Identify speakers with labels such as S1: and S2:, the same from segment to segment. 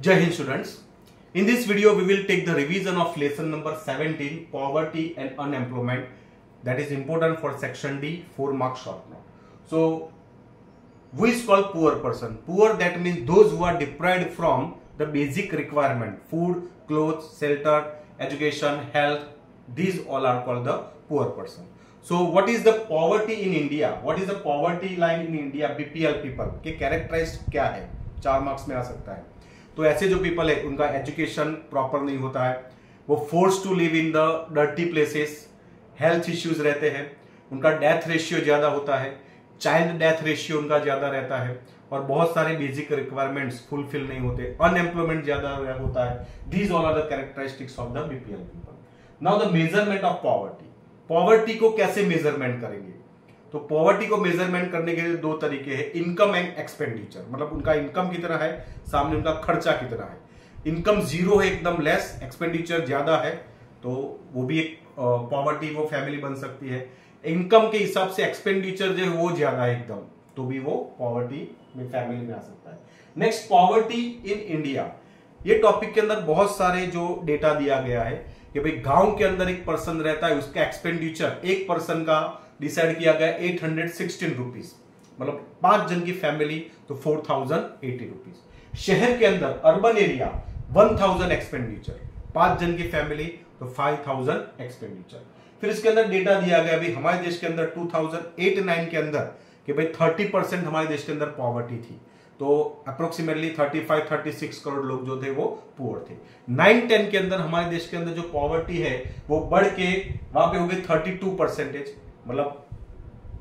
S1: Jai Hind students. In this video we will take the revision of lesson number 17 poverty and unemployment, that is important for section D 4 marks short note. So who is called poor person? Poor, that means those who are deprived from the basic requirement, food, clothes, shelter, education, health, these all are called the poor person. So what is the poverty in India? What is the poverty line in India? BPL people के characterise क्या है? 4 marks में आ सकता है. तो ऐसे जो पीपल है उनका एजुकेशन प्रॉपर नहीं होता है, वो force to live in the dirty places, health issues रहते हैं, उनका डेथ रेशियो ज्यादा होता है, चाइल्ड डेथ रेशियो उनका ज्यादा रहता है और बहुत सारे बेसिक रिक्वायरमेंट्स फुलफिल नहीं होते, अनएम्प्लॉयमेंट ज्यादा होता है. These all are the characteristics of the BPL people. Now the measurement of poverty. Poverty को कैसे मेजरमेंट करेंगे? तो पॉवर्टी को मेजरमेंट करने के लिए दो तरीके हैं, इनकम एंड एक्सपेंडिचर. मतलब उनका इनकम कितना है, सामने उनका खर्चा कितना है. इनकम जीरो है, एकदम लेस, एक्सपेंडिचर ज्यादा है, तो वो भी एक पॉवर्टी, वो फैमिली बन सकती है. इनकम के हिसाब से एक्सपेंडिचर जो है वो ज्यादा है एकदम, तो भी वो पॉवर्टी में फैमिली में आ सकता है. Next, poverty in India. ये टॉपिक के अंदर बहुत सारे जो डेटा दिया गया है कि भाई गांव के अंदर एक पर्सन रहता है, उसका एक्सपेंडिचर एक पर्सन का डिसाइड किया गया 816 रुपीज, मतलब 5 जन की फैमिली तो 4080 रुपीज. शहर के अंदर अर्बन एरिया 1000 एक्सपेंडिचर, 5 जन की फैमिली तो 5000 एक्सपेंडिचर. फिर इसके अंदर डेटा दिया गया भाई हमारे देश के अंदर 2008-9 के अंदर कि भाई 30% हमारे देश के अंदर पॉवर्टी थी, तो अप्रोक्सीमेटली 35-36 करोड़ लोग जो थे वो पुअर थे. 9-10 के अंदर हमारे देश के अंदर जो पॉवर्टी है वो बढ़ के वहां पे हो गई 32%, मतलब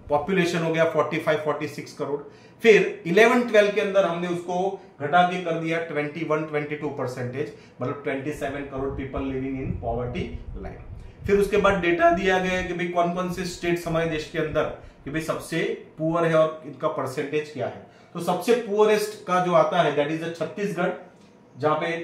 S1: पॉपुलेशन हो गया 45-46 करोड़. फिर 11-12 के अंदर हमने उसको घटा के कर दिया 21-22%, मतलब 27 crore people living in poverty line. फिर उसके बाद डेटा दिया गया कि भाई कौन कौन से स्टेट्स हमारे देश के अंदर कि भाई सबसे पुअर है और इनका परसेंटेज क्या है. तो सबसे पुअरेस्ट का जो आता है दैट इज छत्तीसगढ़, जहां पे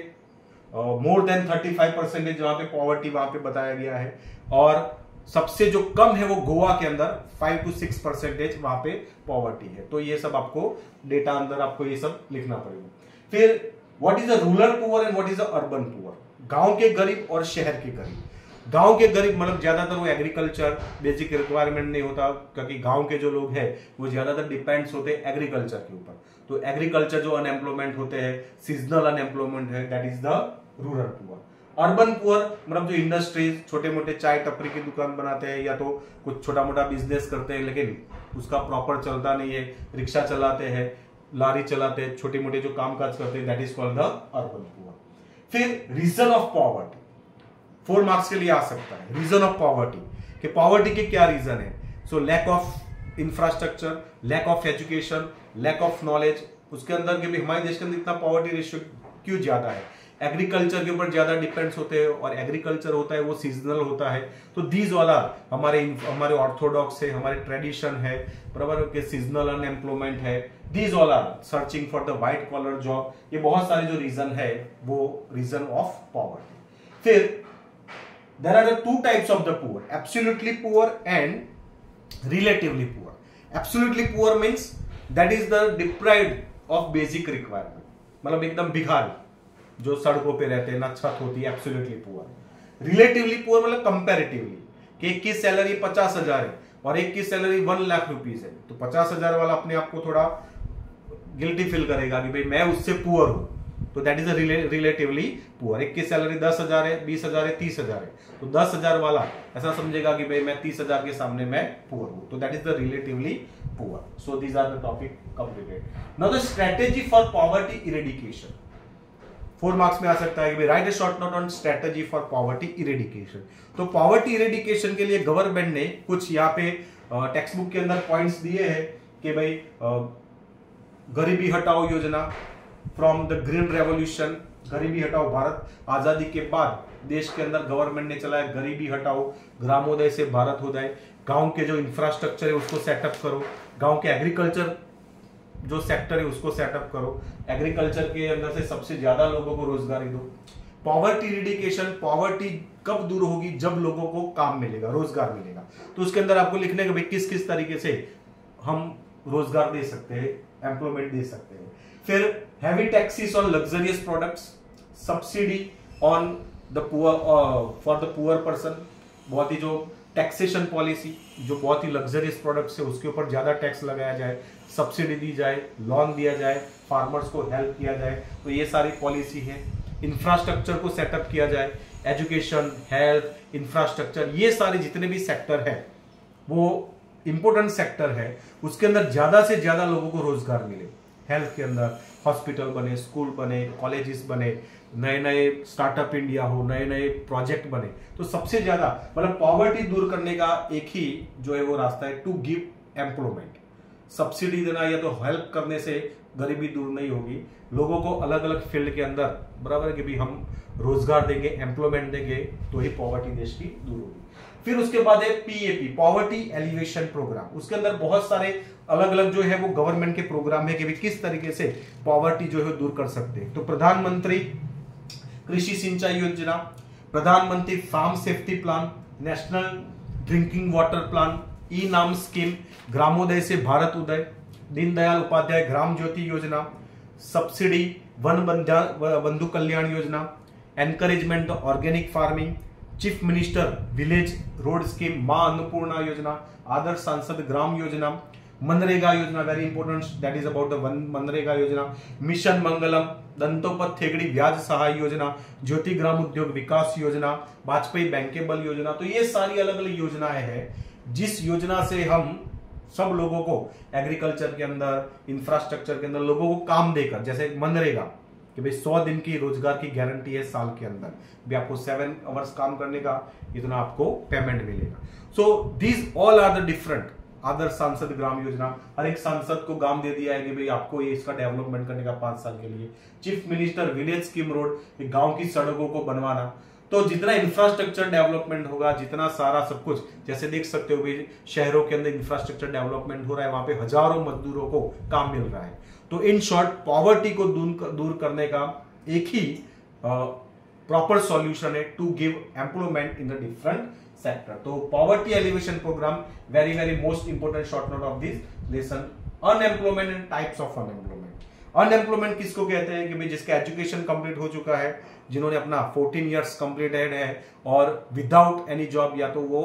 S1: मोर देन 35% जहां पे पॉवर्टी वहां पे बताया गया है, और सबसे जो कम है वो गोवा के अंदर 5-6% वहां पे पॉवर्टी है. तो ये सब आपको डेटा अंदर आपको ये सब लिखना पड़ेगा. फिर what is the rural poor and what is the urban poor. गांव के गरीब और शहर के गरीब. गांव के गरीब मतलब ज्यादातर वो एग्रीकल्चर, बेसिक रिक्वायरमेंट नहीं होता, क्योंकि गांव के जो लोग हैं वो ज्यादातर डिपेंड्स होते हैं एग्रीकल्चर के ऊपर. तो एग्रीकल्चर जो अनएम्प्लॉयमेंट होते हैं, सीजनल अनएम्प्लॉयमेंट है, that is the rural poor. Urban poor मतलब जो इंडस्ट्रीज, छोटे मोटे चाय टपरी की दुकान बनाते हैं या तो कुछ छोटा मोटा बिजनेस करते हैं लेकिन उसका प्रॉपर चलता नहीं है, रिक्शा चलाते हैं, लारी चलाते हैं, छोटे मोटे जो काम काज करते हैं, that is called the urban poor. फिर रीजन ऑफ पॉवर्टी 4 मार्क्स के लिए आ सकता है. रीजन ऑफ पॉवर्टी कि पॉवर्टी के क्या रीजन है. So lack of infrastructure, lack of education, lack of knowledge. उसके अंदर कि हमारे देश के अंदर इतना पॉवर्टी रेशियो क्यों ज्यादा है, एग्रीकल्चर के ऊपर ज्यादा डिपेंड्स होते हैं, और एग्रीकल्चर होता है वो सीजनल होता है. तो दीज वाला हमारे ऑर्थोडॉक्स है, हमारे ट्रेडिशन है, बराबर के सीजनल अनएम्प्लॉयमेंट है, these all are searching for the white collar job. ये बहुत सारे जो रीजन है वो रीजन ऑफ पॉवर्टी. फिर there are the 2 types of the poor, absolutely poor and relatively poor. Absolutely poor means that is the deprived of basic requirement, मतलब एकदम भिखारी जो सड़कों पे रहते हैं, ना छत होती है, absolutely poor. Relatively poor मतलब comparatively कि एक की सैलरी 50,000 है और एक की सैलरी 1 लाख रुपीज है, तो 50,000 वाला अपने आप को थोड़ा गिल्टी फील करेगा कि भाई मैं उससे पुअर हूं, तो दैट इज रिलेटिवली पुअर. एक की सैलरी 10,000 है, 20,000 है, 30,000 है, तो 10,000 वाला ऐसा समझेगा कि भाई मैं 30,000 के सामने मैं पुअर हूं, तो that is the relatively poor. So these are the topic completed. Now the strategy for poverty eradication. 4 marks में आ सकता है कि भाई write a short note on strategy for poverty eradication. तो पॉवर्टी इरेडिकेशन के लिए गवर्नमेंट ने कुछ यहाँ पे टेक्स्ट बुक के अंदर पॉइंट्स दिए हैं कि भाई गरीबी हटाओ योजना फ्रॉम द ग्रीन रेवोल्यूशन. गरीबी हटाओ, भारत आजादी के बाद देश के अंदर गवर्नमेंट ने चलाया गरीबी हटाओ, ग्रामोदय से भारतोदय. गांव के जो इंफ्रास्ट्रक्चर है उसको सेटअप करो, गांव के एग्रीकल्चर जो सेक्टर है उसको सेटअप करो, एग्रीकल्चर के अंदर से सबसे ज्यादा लोगों को रोजगारी दो. पॉवर्टी इरेडिकेशन, पॉवर्टी कब दूर होगी, जब लोगों को काम मिलेगा, रोजगार मिलेगा. तो उसके अंदर आपको लिखने का भाई किस किस तरीके से हम रोजगार दे सकते हैं एम्प्लॉयमेंट दे सकते हैं। फिर heavy taxes on luxurious products, subsidy on the poor for the poor person, बहुत ही जो टैक्सेशन पॉलिसी जो बहुत ही लग्जरियस प्रोडक्ट्स है उसके ऊपर ज्यादा टैक्स लगाया जाए, सब्सिडी दी जाए, लोन दिया जाए, फार्मर्स को हेल्प किया जाए, तो ये सारी पॉलिसी है। इंफ्रास्ट्रक्चर को सेटअप किया जाए, एजुकेशन, हेल्थ, इंफ्रास्ट्रक्चर, ये सारे जितने भी सेक्टर है वो इंपोर्टेंट सेक्टर है, उसके अंदर ज्यादा से ज्यादा लोगों को रोजगार मिले। हेल्थ के अंदर हॉस्पिटल बने, स्कूल बने, कॉलेजेस बने, नए नए स्टार्टअप इंडिया हो, नए नए प्रोजेक्ट बने, तो सबसे ज्यादा मतलब पॉवर्टी दूर करने का एक ही जो है वो रास्ता है, टू गिव एम्प्लॉयमेंट। सब्सिडी देना या तो हेल्प करने से गरीबी दूर नहीं होगी, लोगों को अलग अलग फील्ड के अंदर बराबर है कि भी हम रोजगार देंगे, एम्प्लॉयमेंट देंगे, तो ही पॉवर्टी देश की दूर होगी। फिर उसके बाद है पीएपी, पॉवर्टी एलिवेशन प्रोग्राम। उसके अंदर बहुत सारे अलग अलग जो है वो गवर्नमेंट के प्रोग्राम है कि भी किस तरीके से पॉवर्टी जो है दूर कर सकते हैं। तो प्रधानमंत्री कृषि Sinchai Yojana, Pradhanmantri farm safety plan, national drinking water plan, e NAM scheme, ग्रामोदय से भारत उदय, दीनदयाल उपाध्याय ग्राम ज्योति योजना, सब्सिडी वन बंधु Kalyan Yojana, encouragement organic farming, chief minister village road scheme, मां अन्नपूर्णा योजना, आदर्श सांसद ग्राम योजना, मनरेगा योजना, very important, that is about the MNREGA योजना, मिशन मंगलम, दंतोपंत थेगड़ी ब्याज सहाय योजना, ज्योति ग्राम उद्योग विकास योजना, वाजपेयी बैंकेबल योजना। तो ये सारी अलग अलग योजनाएं हैं जिस योजना से हम सब लोगों को एग्रीकल्चर के अंदर, इंफ्रास्ट्रक्चर के अंदर लोगों को काम देकर, जैसे मनरेगा कि भाई 100 दिन की रोजगार की गारंटी है साल के अंदर, भी आपको 7 आवर्स काम करने का इतना आपको पेमेंट मिलेगा। So these all are the different. Adarsh Sansad Gram योजना, हर एक सांसद को काम दे दिया है कि भाई आपको ये इसका डेवलपमेंट करने का 5 साल के लिए। Chief minister village scheme road, गांव की सड़कों को बनवाना। तो जितना इंफ्रास्ट्रक्चर डेवलपमेंट होगा, जितना सारा सब कुछ, जैसे देख सकते हो भाई शहरों के अंदर इंफ्रास्ट्रक्चर डेवलपमेंट हो रहा है, वहां पे हजारों मजदूरों को काम मिल रहा है। तो इन शॉर्ट पॉवर्टी को दूर करने का एक ही प्रॉपर सॉल्यूशन है, to give employment in the different sector. तो poverty alleviation programme, very very most important short note of this lesson. Unemployment and types of unemployment. Unemployment किसको कहते हैं कि भाई जिसका एजुकेशन कंप्लीट हो चुका है, जिन्होंने अपना 14 इयर्स कंप्लीटेड है और विदाउट एनी जॉब, या तो वो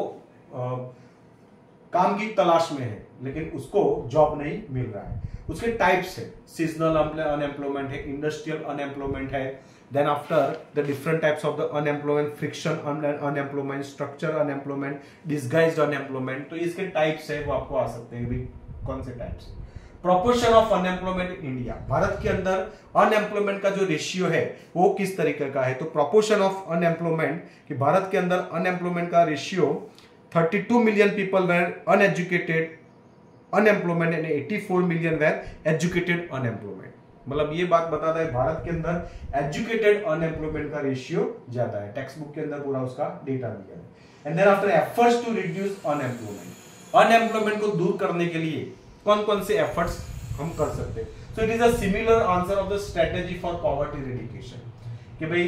S1: काम की तलाश में है लेकिन उसको जॉब नहीं मिल रहा है। उसके टाइप्स है, सीजनल अनएम्प्लॉयमेंट है, इंडस्ट्रियल अनएम्प्लॉयमेंट है, then after the different types of the unemployment, friction unemployment, structure unemployment, disguised unemployment. तो इसके टाइप्स है वो आपको आ सकते हैं भी कौन से types. Proportion of unemployment India, Bharat के अंदर अनएम्प्लॉयमेंट का जो रेशियो है वो किस तरीके का है। तो प्रोपोर्शन ऑफ अनएम्प्लॉयमेंट कि भारत के अंदर अनएम्प्लॉयमेंट का ratio 32 million people were uneducated unemployment and 84 million were educated unemployment. मतलब ये बात बताता है भारत के अंदर एजुकेटेड अनएम्प्लॉयमेंट का रेशियो ज्यादा है। टेक्स्ट बुक के अंदर पूरा उसका डेटा दिया है। And then after efforts to reduce unemployment, unemployment को दूर करने के लिए कौन कौन से एफर्ट्स हम कर सकते हैं। So it is a similar answer of the strategy for poverty eradication कि भाई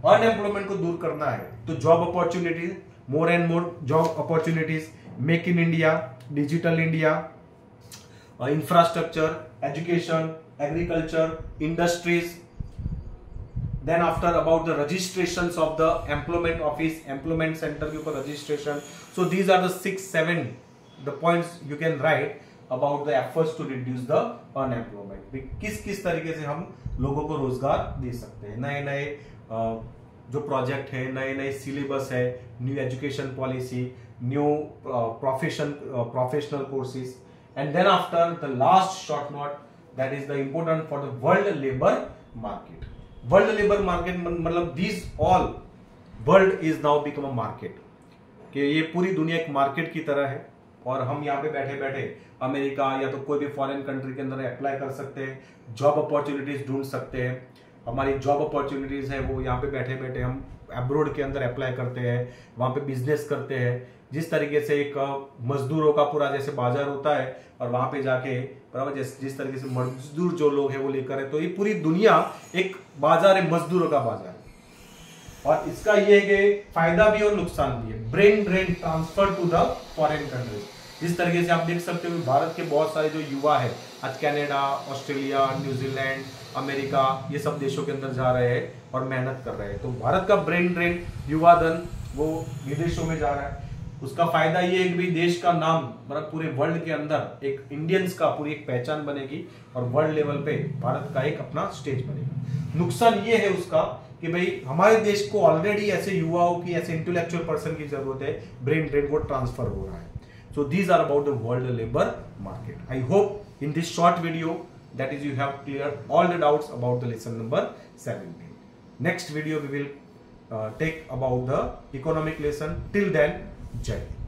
S1: अनएम्प्लॉयमेंट को दूर करना है तो job opportunities, more and more job opportunities, make in India, digital India, infrastructure, education, agriculture, industries. Then after about the registrations of the employment office, employment centre के ऊपर registration. So these are the 6-7 the points you can write about the efforts to reduce the unemployment. किस किस तरीके से हम लोगों को रोजगार दे सकते हैं। नए नए जो प्रोजेक्ट है, नए नए सिलेबस है, new education policy, new professional courses. And then after the last short note, that is the important for the world labour market. World labour market मतलब this all world is now become a market, कि ये पूरी दुनिया एक market की तरह है और हम यहाँ पे बैठे बैठे अमेरिका या तो कोई भी फॉरेन कंट्री के अंदर अप्लाई कर सकते हैं, जॉब अपॉर्चुनिटीज ढूंढ सकते हैं। हमारी जॉब अपॉर्चुनिटीज है वो यहाँ पे बैठे बैठे हम अब्रोड के अंदर अप्लाई करते हैं, वहां पे बिजनेस करते हैं। जिस तरीके से एक मजदूरों का पूरा जैसे बाजार होता है और वहां पे जाके बराबर जिस तरीके से मजदूर जो लोग हैं वो लेकर है, तो ये पूरी दुनिया एक बाजार है, मजदूरों का बाजार। और इसका ये है कि फायदा भी और नुकसान भी है। Brain drain transfer to the foreign countries, जिस तरीके से आप देख सकते हो भारत के बहुत सारे जो युवा है आज कनाडा, ऑस्ट्रेलिया, न्यूजीलैंड, अमेरिका, ये सब देशों के अंदर जा रहे हैं और मेहनत कर रहे हैं। तो भारत का ब्रेन ड्रेन, युवा धन, वो विदेशों में जा रहा है। उसका फायदा ये है कि भाई देश का नाम मतलब पूरे वर्ल्ड के अंदर एक इंडियंस का पूरी एक पहचान बनेगी और वर्ल्ड लेवल पे भारत का एक अपना स्टेज बनेगा। नुकसान ये है उसका कि भाई हमारे देश को ऑलरेडी ऐसे युवाओं की, ऐसे इंटेलेक्चुअल पर्सन की जरूरत है, ब्रेन ड्रेन वो ट्रांसफर हो रहा है। So these are about the world labour market. I hope in this short video that is you have cleared all the doubts about the lesson number 17. Next video we will take about the economic lesson. Till then, Jai Hind.